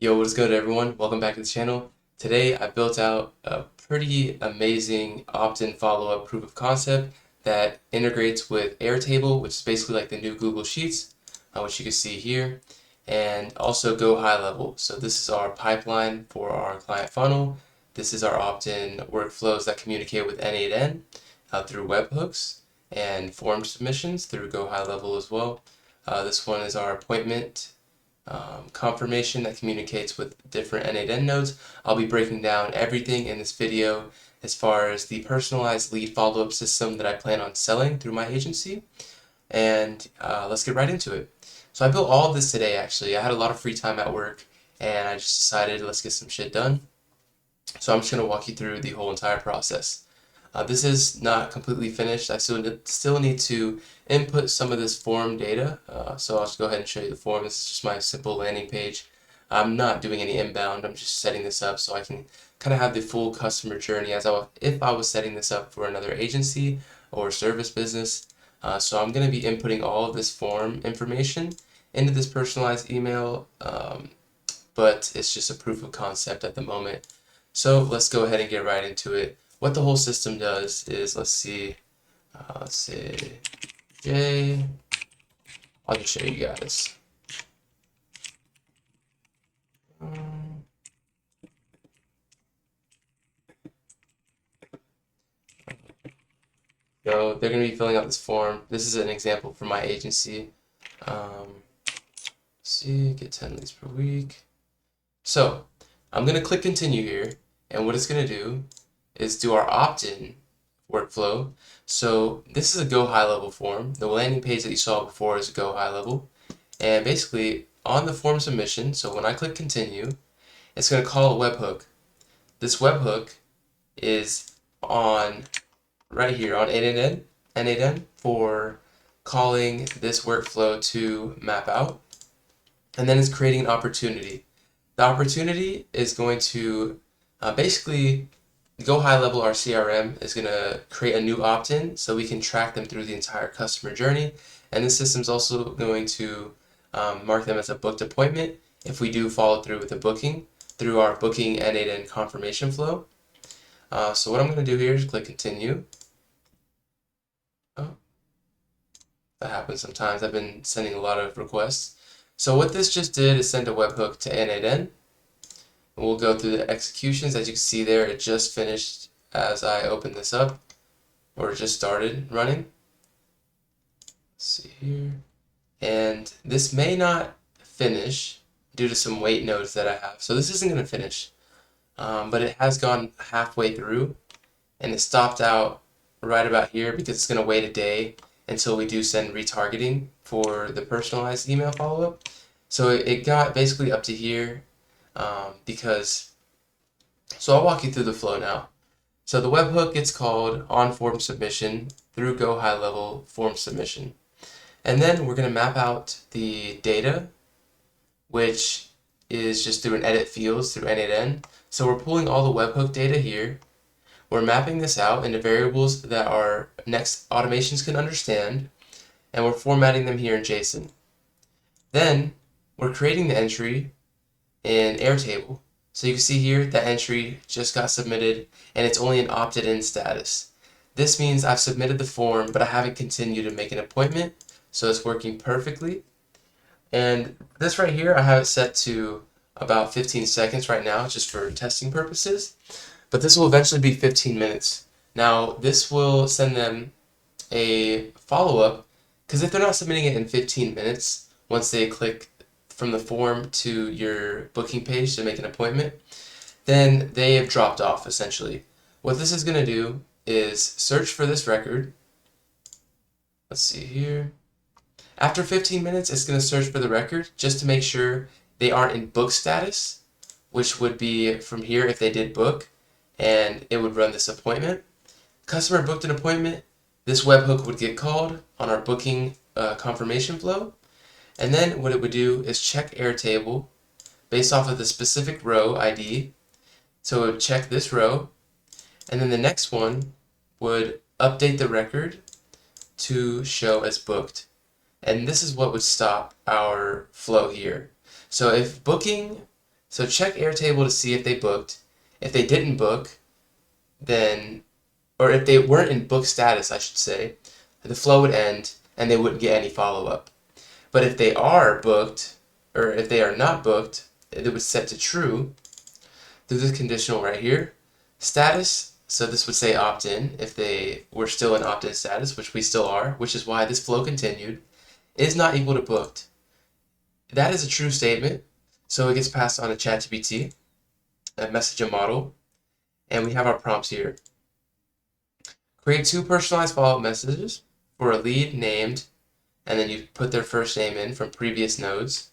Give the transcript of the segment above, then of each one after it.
Yo, what is good, everyone? Welcome back to the channel. Today I built out a pretty amazing opt-in follow-up proof of concept that integrates with Airtable, which is basically like the new Google Sheets, which you can see here, and also GoHighLevel. So this is our pipeline for our client funnel. This is our opt-in workflows that communicate with n8n through webhooks and form submissions through GoHighLevel as well. This one is our appointment confirmation that communicates with different n8n nodes. I'll be breaking down everything in this video as far as the personalized lead follow-up system that I plan on selling through my agency. And let's get right into it. So I built all of this today actually. I had a lot of free time at work and I just decided let's get some shit done. So I'm just going to walk you through the whole entire process. This is not completely finished. I still need to input some of this form data. So I'll just go ahead and show you the form. This is just my simple landing page. I'm not doing any inbound. I'm just setting this up so I can kind of have the full customer journey if I was setting this up for another agency or service business. So I'm going to be inputting all of this form information into this personalized email, but it's just a proof of concept at the moment. So let's go ahead and get right into it. What the whole system does is, let's say J, I'll just show you guys. So they're going to be filling out this form. This is an example from my agency. See, get 10 leads per week. So I'm going to click continue here, and what it's going to do is do our opt-in workflow. So this is a GoHighLevel form. The landing page that you saw before is a GoHighLevel. And basically, on the form submission, so when I click continue, it's going to call a webhook. This webhook is on right here on n8n for calling this workflow to map out. And then it's creating an opportunity. The opportunity is going to basically GoHighLevel, our CRM, is going to create a new opt-in so we can track them through the entire customer journey. And this system is also going to mark them as a booked appointment if we do follow through with a booking through our booking n8n confirmation flow. So what I'm going to do here is click continue. Oh, that happens sometimes. I've been sending a lot of requests. So what this just did is send a webhook to n8n. We'll go through the executions. As you can see there, it just finished as I opened this up, or it just started running. Let's see here. And this may not finish due to some wait nodes that I have. So this isn't going to finish, but it has gone halfway through, and it stopped out right about here because it's going to wait a day until we do send retargeting for the personalized email follow-up. So it got basically up to here. So I'll walk you through the flow now. So the webhook gets called on form submission through GoHighLevel form submission. And then we're going to map out the data, which is just through an edit fields through n8n. So we're pulling all the webhook data here. We're mapping this out into variables that our next automations can understand, and we're formatting them here in JSON. Then we're creating the entry in Airtable. So you can see here that entry just got submitted and it's only an opted in status. This means I've submitted the form, but I haven't continued to make an appointment, so it's working perfectly. And this right here, I have it set to about 15 seconds right now, just for testing purposes, but this will eventually be 15 minutes. Now, this will send them a follow-up, because if they're not submitting it in 15 minutes, once they click from the form to your booking page to make an appointment, then they have dropped off essentially. What this is going to do is search for this record. Let's see here. After 15 minutes, it's going to search for the record just to make sure they aren't in book status, which would be from here if they did book, and it would run this appointment. Customer booked an appointment. This webhook would get called on our booking confirmation flow. And then what it would do is check Airtable based off of the specific row ID. So it would check this row, and then the next one would update the record to show as booked. And this is what would stop our flow here. So if booking So check Airtable to see if they booked. If they didn't book, then, or if they weren't in book status, I should say, the flow would end and they wouldn't get any follow-up. But if they are booked, or if they are not booked, it would set to true through this conditional right here. Status, so this would say opt-in if they were still in opt-in status, which we still are, which is why this flow continued, is not equal to booked. That is a true statement, so it gets passed on to ChatGPT, a message model, and we have our prompts here. Create 2 personalized follow-up messages for a lead named, and then you put their first name in from previous nodes,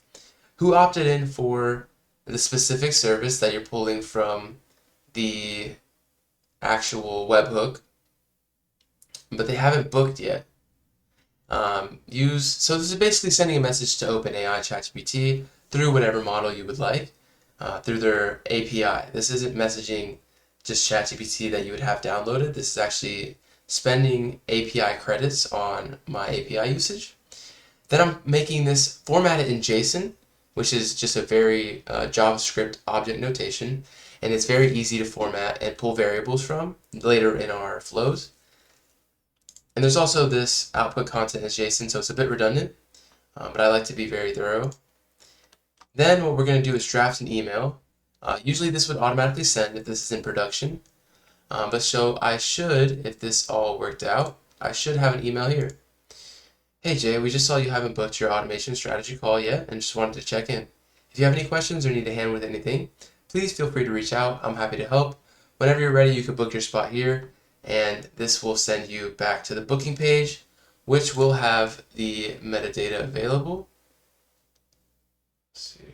who opted in for the specific service that you're pulling from the actual webhook, but they haven't booked yet. So this is basically sending a message to OpenAI ChatGPT through whatever model you would like, through their API. This isn't messaging just ChatGPT that you would have downloaded. This is actually spending API credits on my API usage. Then I'm making this formatted in JSON, which is just a very JavaScript object notation, and it's very easy to format and pull variables from later in our flows. And there's also this output content as JSON, so it's a bit redundant, but I like to be very thorough. Then what we're going to do is draft an email. Usually this would automatically send if this is in production, but so I should, if this all worked out, I should have an email here. Hey Jay, we just saw you haven't booked your automation strategy call yet and just wanted to check in. If you have any questions or need a hand with anything, please feel free to reach out. I'm happy to help. Whenever you're ready, you can book your spot here, and this will send you back to the booking page, which will have the metadata available. Let's see.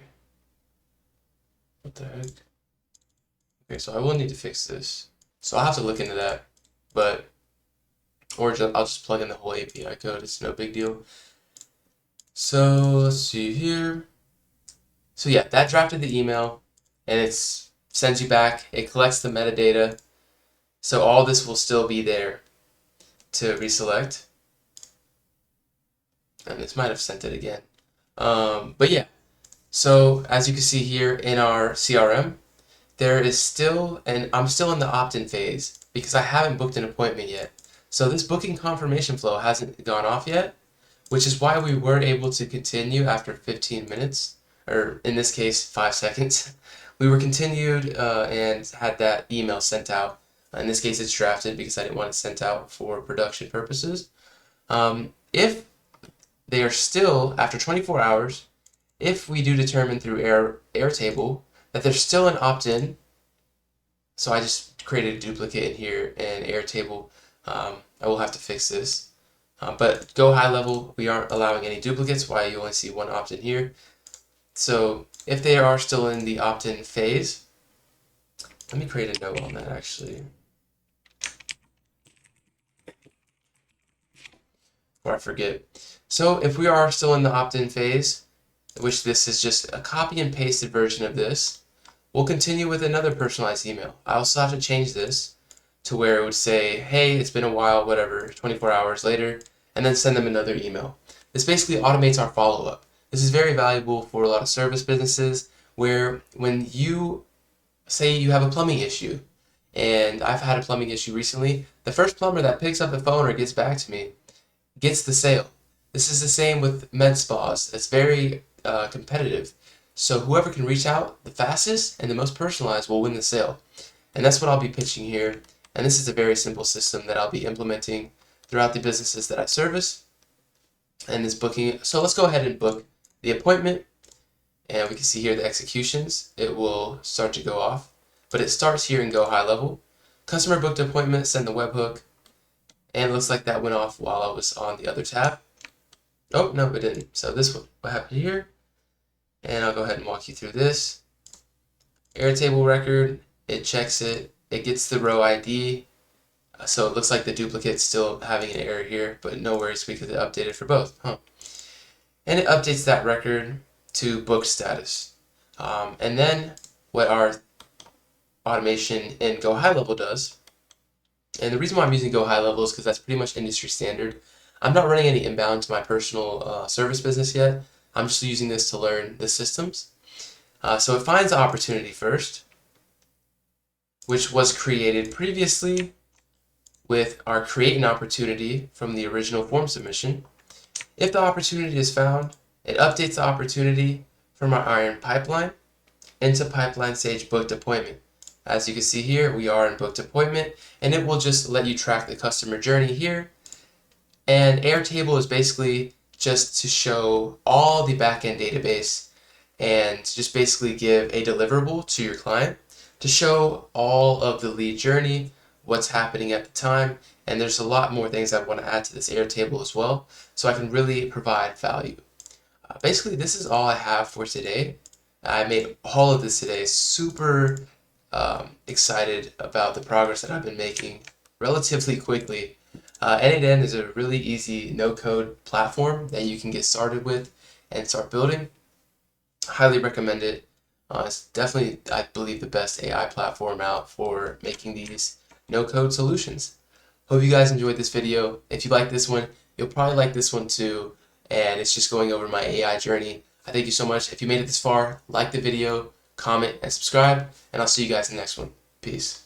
What the heck? Okay, so I will need to fix this. So I'll have to look into that, but I'll just plug in the whole API code. It's no big deal. So let's see here. So yeah, that drafted the email, and it sends you back. It collects the metadata. So all this will still be there to reselect. And this might have sent it again. But yeah, so as you can see here in our CRM, there is still, and I'm still in the opt-in phase because I haven't booked an appointment yet. So this booking confirmation flow hasn't gone off yet, which is why we were able to continue after 15 minutes, or in this case, 5 seconds. We were continued and had that email sent out. In this case, it's drafted because I didn't want it sent out for production purposes. If they are still, after 24 hours, if we do determine through Airtable that they're still an opt-in, so I just created a duplicate in here in Airtable. I will have to fix this. But GoHighLevel, we aren't allowing any duplicates, why you only see one opt-in here. So if they are still in the opt-in phase, let me create a note on that actually, before I forget. So if we are still in the opt-in phase, which this is just a copy and pasted version of this, we'll continue with another personalized email. I also have to change this to where it would say, hey, it's been a while, whatever, 24 hours later, and then send them another email. This basically automates our follow-up. This is very valuable for a lot of service businesses where when you say you have a plumbing issue, and I've had a plumbing issue recently, the first plumber that picks up the phone or gets back to me gets the sale. This is the same with med spas. It's very competitive. So whoever can reach out the fastest and the most personalized will win the sale. And that's what I'll be pitching here. And this is a very simple system that I'll be implementing throughout the businesses that I service. And this booking, so let's go ahead and book the appointment. And we can see here the executions. It will start to go off. But it starts here in GoHighLevel. Customer booked appointment, send the webhook. And it looks like that went off while I was on the other tab. Oh, no, it didn't. So this what happened here. And I'll go ahead and walk you through this. Airtable record, it checks it. It gets the row ID. So it looks like the duplicate's still having an error here, but no worries because it updated for both. And it updates that record to booked status. And then what our automation in GoHighLevel does, and the reason why I'm using GoHighLevel is because that's pretty much industry standard. I'm not running any inbound to my personal service business yet. I'm just using this to learn the systems. So it finds the opportunity first, which was created previously with our create an opportunity from the original form submission. If the opportunity is found, it updates the opportunity from our iron pipeline into pipeline stage booked appointment. As you can see here, we are in booked appointment, and it will just let you track the customer journey here. And Airtable is basically just to show all the backend database and just basically give a deliverable to your client to show all of the lead journey, what's happening at the time, and there's a lot more things I want to add to this Airtable as well, so I can really provide value. Basically, this is all I have for today. I made all of this today. Super excited about the progress that I've been making relatively quickly. n8n is a really easy no-code platform that you can get started with and start building. Highly recommend it. It's definitely, I believe, the best AI platform out for making these no-code solutions. Hope you guys enjoyed this video. If you like this one, you'll probably like this one too. And it's just going over my AI journey. I thank you so much. If you made it this far, like the video, comment, and subscribe. And I'll see you guys in the next one. Peace.